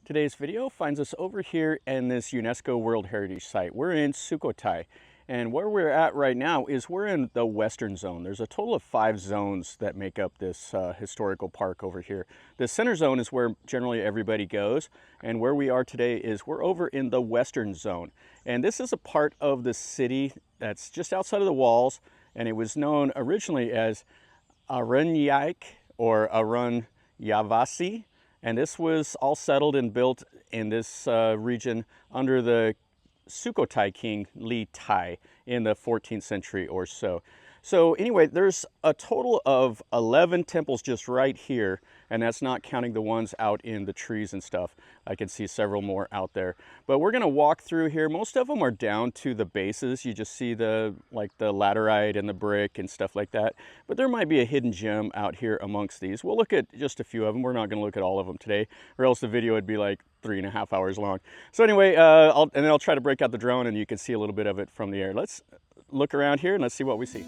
Today's video finds us over here in this UNESCO World Heritage Site. We're in Sukhothai, and where we're at right now is we're in the western zone. There's a total of 5 zones that make up this historical park over here. The center zone is where generally everybody goes, and where we are today is we're over in the western zone. And this is a part of the city that's just outside of the walls, and it was known originally as Aranyika or Aranyavasi. And this was all settled and built in this region under the Sukhothai king Li Tai in the 14th century or so. So anyway, there's a total of 11 temples just right here, and that's not counting the ones out in the trees and stuff. I can see several more out there. But we're gonna walk through here. Most of them are down to the bases. You just see the laterite and the brick and stuff like that. But there might be a hidden gem out here amongst these. We'll look at just a few of them. We're not gonna look at all of them today, or else the video would be like 3.5 hours long. So anyway, and then I'll try to break out the drone and you can see a little bit of it from the air. Let's look around here and let's see what we see.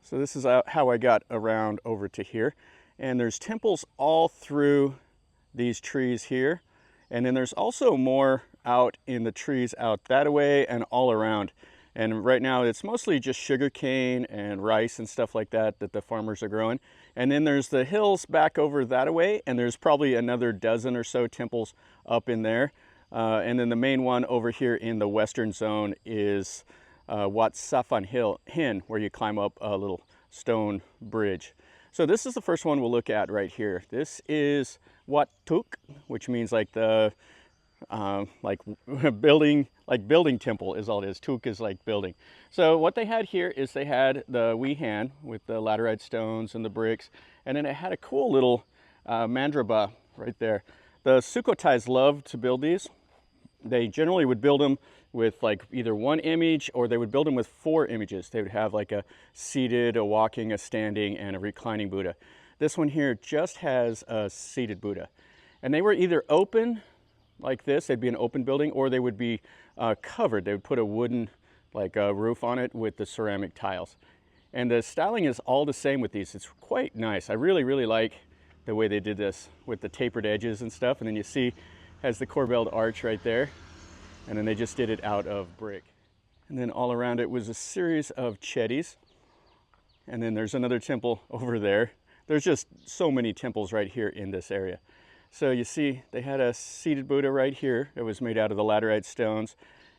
So this is how I got around over to here. And there's temples all through these trees here. And then there's also more out in the trees out that way and all around. And right now it's mostly just sugarcane and rice and stuff like that that the farmers are growing. And then there's the hills back over that way, and there's probably another dozen or so temples up in there. And then the main one over here in the western zone is Wat Saphan Hin, where you climb up a little stone bridge. So this is the first one we'll look at right here. This is Wat Tu, which means like the building temple is all it is. Tuk is like building. So what they had here is they had the Wihan with the laterite stones and the bricks, and then it had a cool little mandraba right there. The Sukhothais loved to build these. They generally would build them with like either one image, or they would build them with 4 images. They would have like a seated, a walking, a standing, and a reclining Buddha. This one here just has a seated Buddha. And they were either open like this, they'd be an open building, or they would be covered. They would put a wooden roof on it with the ceramic tiles. And the styling is all the same with these. It's quite nice. I really, really like the way they did this with the tapered edges and stuff. And then you see has the corbelled arch right there. And then they just did it out of brick. And then all around it was a series of chetties. And then there's another temple over there. There's just so many temples right here in this area. So you see they had a seated Buddha right here. It was made out of the laterite stones,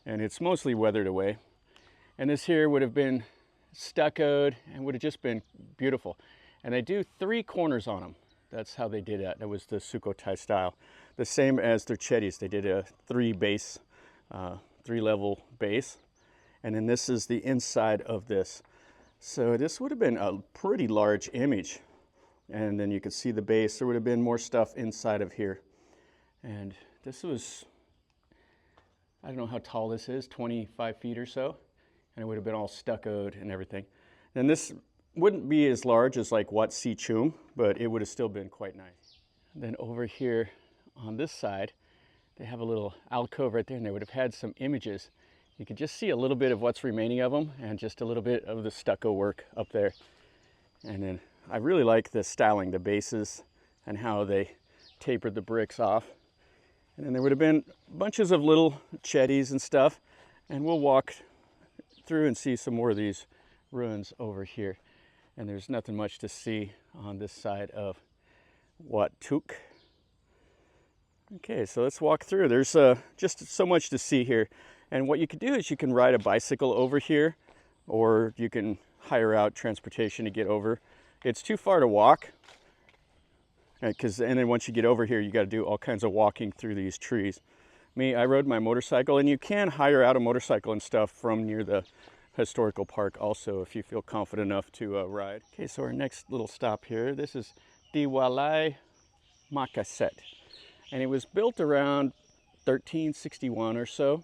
and it's mostly weathered away. And this here would have been stuccoed and would have just been beautiful. And they do 3 corners on them. That's how they did that. That was the Sukhothai style. The same as their chetties. They did a 3-level base. And then this is the inside of this. So this would have been a pretty large image. And then you could see the base. There would have been more stuff inside of here. And this was, I don't know how tall this is, 25 feet or so. And it would have been all stuccoed and everything. And this wouldn't be as large as like Wat Chum, but it would have still been quite nice. And then over here on this side, they have a little alcove right there, and they would have had some images. You could just see a little bit of what's remaining of them and just a little bit of the stucco work up there. And then I really like the styling, the bases, and how they tapered the bricks off. And then there would have been bunches of little chetties and stuff. And we'll walk through and see some more of these ruins over here. And there's nothing much to see on this side of Wat Tu. Okay, so let's walk through. There's just so much to see here. And what you could do is you can ride a bicycle over here, or you can hire out transportation to get over. It's too far to walk, and then once you get over here, you got to do all kinds of walking through these trees. I rode my motorcycle, and you can hire out a motorcycle and stuff from near the historical park also if you feel confident enough to ride. Okay, so our next little stop here, this is Diai Maaset, and it was built around 1361 or so.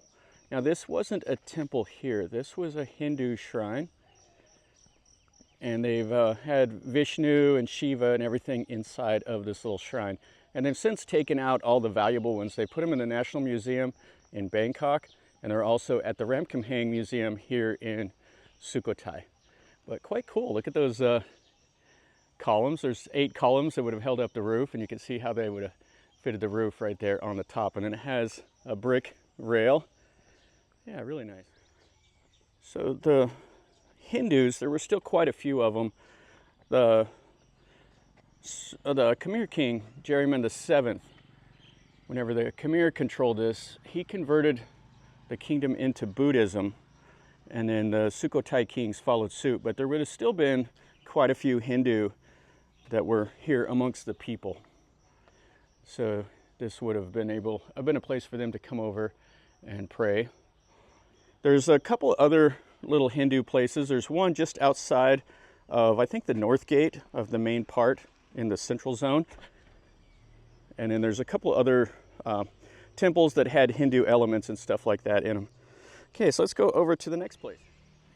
Now this wasn't a temple here, this was a Hindu shrine. And they've had Vishnu and Shiva and everything inside of this little shrine. And they've since taken out all the valuable ones. They put them in the National Museum in Bangkok, and they're also at the Ramkhamhaeng Museum here in Sukhothai. But quite cool. Look at those columns. There's 8 columns that would have held up the roof, and you can see how they would have fitted the roof right there on the top. And then it has a brick rail. Yeah, really nice. So the Hindus, there were still quite a few of them. The Khmer king, Jariman VII, whenever the Khmer controlled this, he converted the kingdom into Buddhism, and then the Sukhothai kings followed suit. But there would have still been quite a few Hindu that were here amongst the people. So this would have been a place for them to come over and pray. There's a couple other little Hindu places. There's one just outside of, I think, the north gate of the main part in the central zone. And then there's a couple other temples that had Hindu elements and stuff like that in them. Okay, so let's go over to the next place.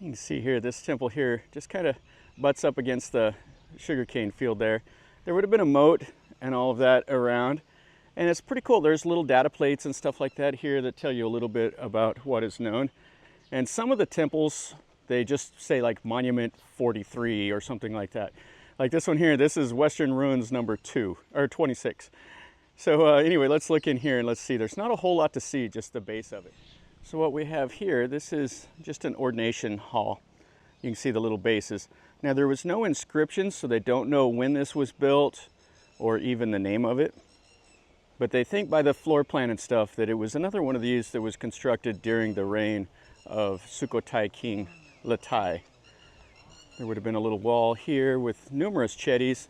You can see here, this temple here just kind of butts up against the sugarcane field there. There would have been a moat and all of that around. And it's pretty cool. There's little data plates and stuff like that here that tell you a little bit about what is known. And some of the temples, they just say like Monument 43 or something like that. Like this one here, this is Western Ruins number 2, or 26. So anyway, let's look in here and let's see. There's not a whole lot to see, just the base of it. So what we have here, this is just an ordination hall. You can see the little bases. Now there was no inscriptions, so they don't know when this was built or even the name of it. But they think by the floor plan and stuff that it was another one of these that was constructed during the reign of Sukhothai King Latai. There would have been a little wall here with numerous chetties,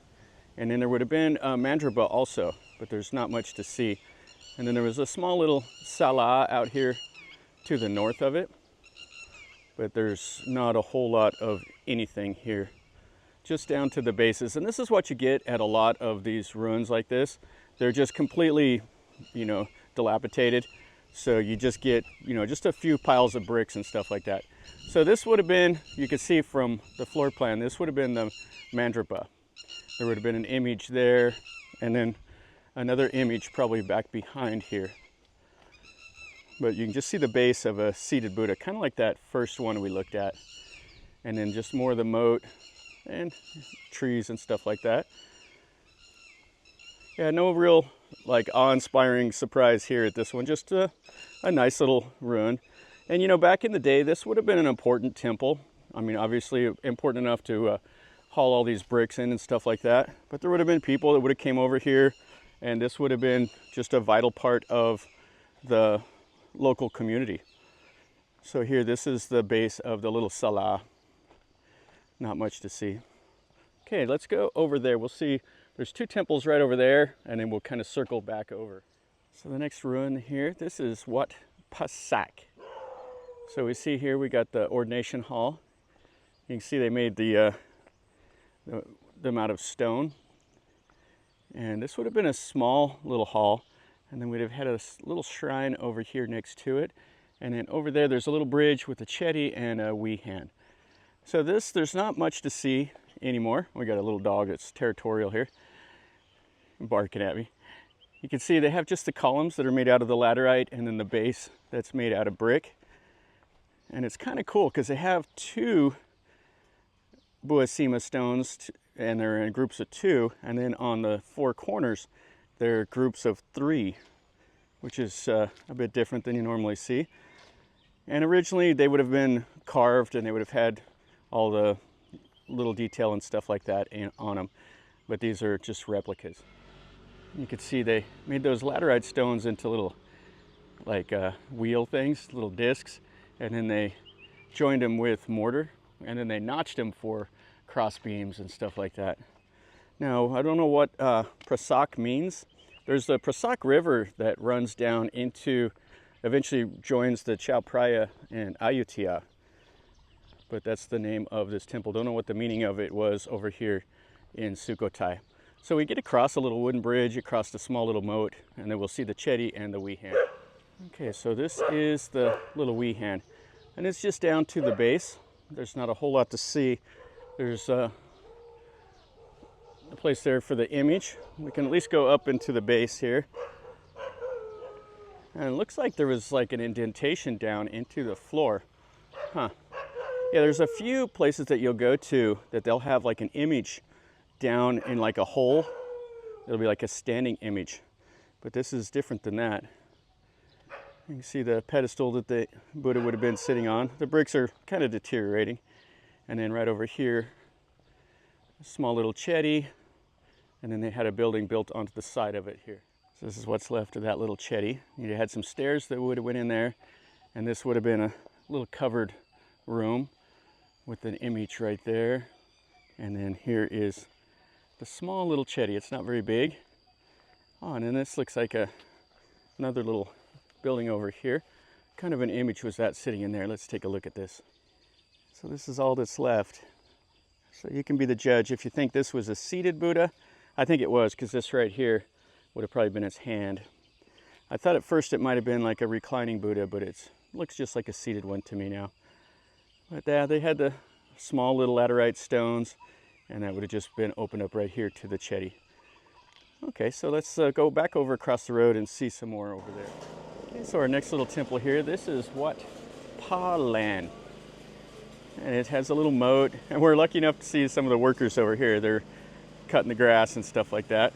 and then there would have been a mandraba also, but there's not much to see. And then there was a small little sala out here to the north of it, but there's not a whole lot of anything here, just down to the bases. And this is what you get at a lot of these ruins like this. They're just completely, dilapidated. So you just get, just a few piles of bricks and stuff like that. So this would have been, you can see from the floor plan, this would have been the mandraba. There would have been an image there, and then another image probably back behind here. But you can just see the base of a seated Buddha, kind of like that first one we looked at. And then just more of the moat and trees and stuff like that. Yeah, no real awe-inspiring surprise here at this one, just a nice little ruin. And back in the day, this would have been an important temple. I mean, obviously important enough to haul all these bricks in and stuff like that. But there would have been people that would have came over here, and this would have been just a vital part of the local community. So here, this is the base of the little sala. Not much to see. Okay, let's go over there. We'll see. There's 2 temples right over there, and then we'll kind of circle back over. So the next ruin here, this is Wat Pac. So we see here we got the ordination hall. You can see they made them out of stone. And this would have been a small little hall, and then we'd have had a little shrine over here next to it. And then over there, there's a little bridge with a chetty and a wehan. So there's not much to see anymore. We got a little dog that's territorial here, barking at me. You can see they have just the columns that are made out of the laterite, and then the base that's made out of brick. And it's kind of cool because they have 2 Buasima stones, and they're in groups of 2, and then on the 4 corners they're groups of 3, which is a bit different than you normally see. And originally they would have been carved, and they would have had all the little detail and stuff like that on them, but these are just replicas. You can see they made those laterite stones into little wheel things, little discs, and then they joined them with mortar, and then they notched them for cross beams and stuff like that. Now, I don't know what Prasak means. There's the Prasak River that runs down into, eventually joins the Chao Phraya and Ayutthaya. But that's the name of this temple. Don't know what the meaning of it was over here in Sukhothai. So we get across a little wooden bridge, across a small little moat, and then we'll see the chetty and the wehan. Okay, so this is the little wehan, and it's just down to the base. There's not a whole lot to see. There's place there for the image. We can at least go up into the base here. And it looks like there was like an indentation down into the floor. Huh. Yeah, there's a few places that you'll go to that they'll have like an image down in like a hole. It'll be like a standing image. But this is different than that. You can see the pedestal that the Buddha would have been sitting on. The bricks are kind of deteriorating. And then right over here, a small little chetty. And then they had a building built onto the side of it here. So this is what's left of that little chetty. You had some stairs that would have went in there. And this would have been a little covered room with an image right there. And then here is the small little chetty. It's not very big. Oh, and then this looks like another little building over here. Kind of an image was that sitting in there. Let's take a look at this. So this is all that's left. So you can be the judge. If you think this was a seated Buddha, I think it was, because this right here would have probably been its hand. I thought at first it might have been like a reclining Buddha, but it looks just like a seated one to me now. But they had the small little laterite stones, and that would have just been opened up right here to the chetty. Okay, so let's go back over across the road and see some more over there. Okay, so our next little temple here, this is Wat Pa Land. And it has a little moat, and we're lucky enough to see some of the workers over here. They're cutting the grass and stuff like that.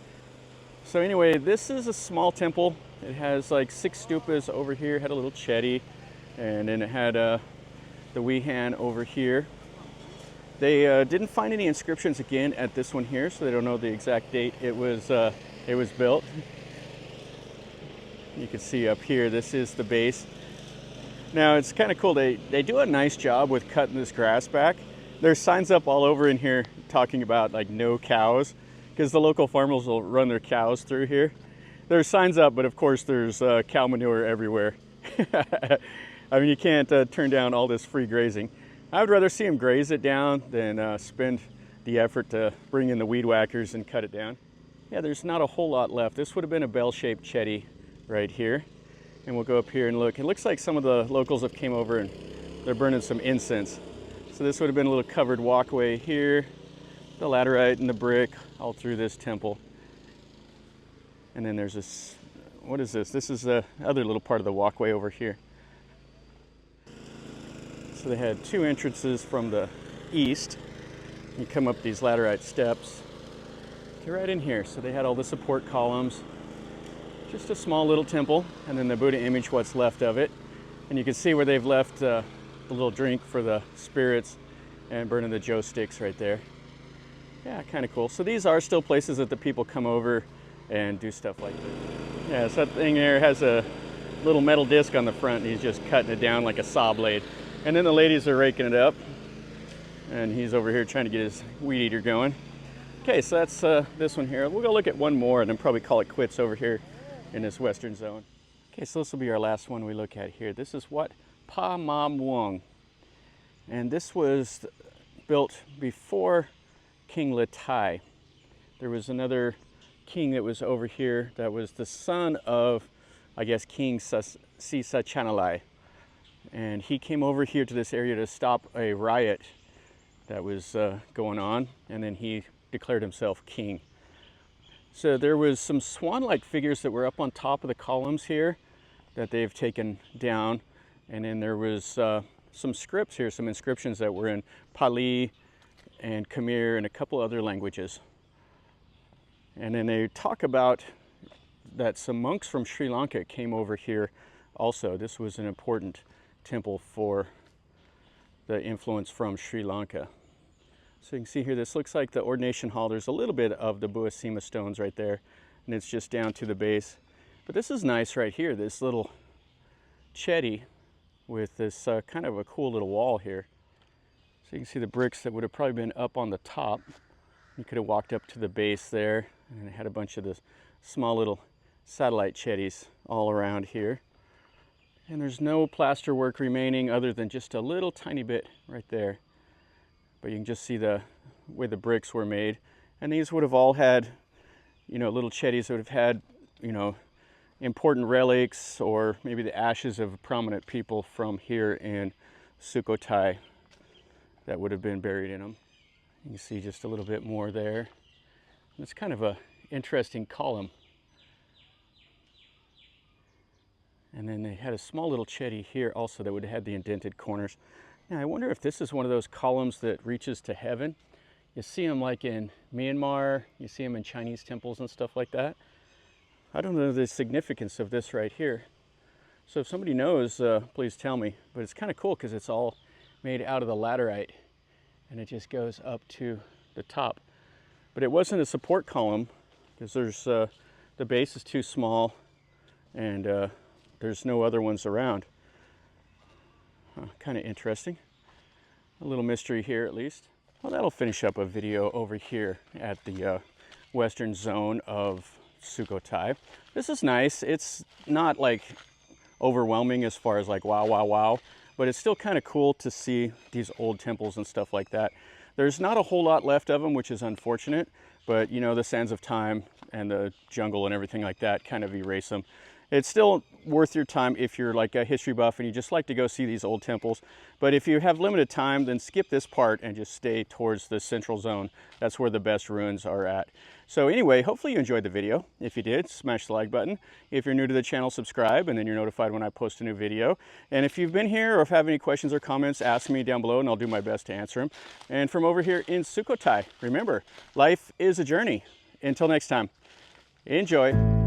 So anyway, this is a small temple. It has like 6 stupas over here. It had a little chetty, and then it had the Wihan over here. They didn't find any inscriptions again at this one here, so they don't know the exact date it was built. You can see up here, this is the base. Now it's kind of cool. They do a nice job with cutting this grass back. There's signs up all over in here talking about like no cows, because the local farmers will run their cows through here. There's signs up, but of course there's cow manure everywhere. I mean, you can't turn down all this free grazing. I would rather see them graze it down than spend the effort to bring in the weed whackers and cut it down. Yeah, there's not a whole lot left. This would have been a bell-shaped chetty right here. And we'll go up here and look. It looks like some of the locals have came over and they're burning some incense. So this would have been a little covered walkway here, the laterite and the brick all through this temple. And then there's this, what is this? This is the other little part of the walkway over here. So they had 2 entrances from the east. You come up these laterite steps. You're right in here. So they had all the support columns. Just a small little temple, and then the Buddha image, what's left of it. And you can see where they've left the little drink for the spirits and burning the joe sticks right there. Yeah, kind of cool. So these are still places that the people come over and do stuff like this. Yeah, so that thing there has a little metal disc on the front, and he's just cutting it down like a saw blade. And then the ladies are raking it up, and he's over here trying to get his weed eater going. Okay, so that's this one here. We'll go look at one more and then probably call it quits over here in this western zone. Okay, so this will be our last one we look at here. This is Wat Phamom Wong. And this was built before King Thai. There was another king that was over here that was the son of, I guess, King Sisachanalai. And he came over here to this area to stop a riot that was going on, and then he declared himself king. So there was some swan-like figures that were up on top of the columns here that they've taken down. And then there was some scripts here, some inscriptions that were in Pali and Khmer and a couple other languages. And then they talk about that some monks from Sri Lanka came over here also. This was an important temple for the influence from Sri Lanka. So you can see here, this looks like the ordination hall. There's a little bit of the Buasima stones right there, and it's just down to the base. But this is nice right here, this little chetty with this kind of a cool little wall here. So you can see the bricks that would have probably been up on the top. You could have walked up to the base there, and it had a bunch of the small little satellite chetties all around here. And there's no plaster work remaining other than just a little tiny bit right there. But you can just see the way the bricks were made. And these would have all had, you know, little chetties that would have had, you know, important relics or maybe the ashes of prominent people from here in Sukhothai that would have been buried in them. You can see just a little bit more there. It's kind of a interesting column. And then they had a small little chetty here also that would have had the indented corners. Now I wonder if this is one of those columns that reaches to heaven. You see them like in Myanmar, you see them in Chinese temples and stuff like that. I don't know the significance of this right here. So if somebody knows, please tell me. But it's kind of cool because it's all made out of the laterite and it just goes up to the top. But it wasn't a support column because there's the base is too small and there's no other ones around. Kind of interesting. A little mystery here at least. Well, that'll finish up a video over here at the western zone of Sukhothai. This is nice. It's not like overwhelming as far as like wow, wow, wow, but it's still kind of cool to see these old temples and stuff like that. There's not a whole lot left of them, which is unfortunate, but you know, the sands of time and the jungle and everything like that kind of erase them. It's still worth your time if you're like a history buff and you just like to go see these old temples. But if you have limited time, then skip this part and just stay towards the central zone. That's where the best ruins are at. So anyway, hopefully you enjoyed the video. If you did, smash the like button. If you're new to the channel, subscribe, and then you're notified when I post a new video. And if you've been here or if have any questions or comments, ask me down below and I'll do my best to answer them. And from over here in Sukhothai, remember, life is a journey. Until next time, enjoy.